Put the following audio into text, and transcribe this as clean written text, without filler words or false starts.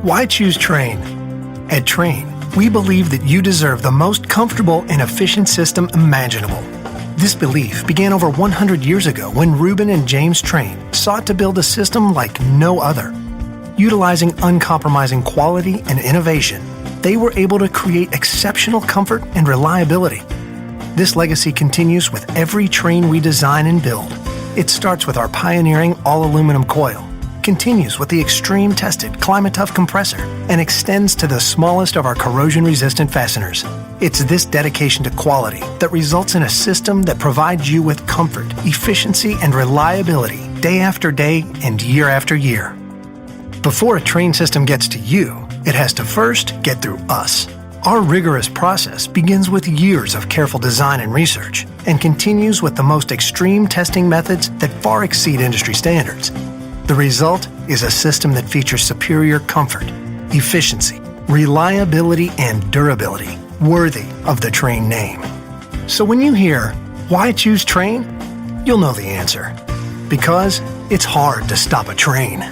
Why choose Trane? At Trane, we believe that you deserve the most comfortable and efficient system imaginable. This belief began over 100 years ago when Reuben and James Trane sought to build a system like no other. Utilizing uncompromising quality and innovation, they were able to create exceptional comfort and reliability. This legacy continues with every Trane we design and build. It starts with our pioneering all-aluminum coil, continues with the extreme-tested Climate-Tough compressor, and extends to the smallest of our corrosion-resistant fasteners. It's this dedication to quality that results in a system that provides you with comfort, efficiency, and reliability day after day and year after year. Before a Trane system gets to you, it has to first get through us. Our rigorous process begins with years of careful design and research and continues with the most extreme testing methods that far exceed industry standards. The result is a system that features superior comfort, efficiency, reliability, and durability, worthy of the Trane name. So when you hear, "Why choose Trane?" you'll know the answer. Because it's hard to stop a Trane.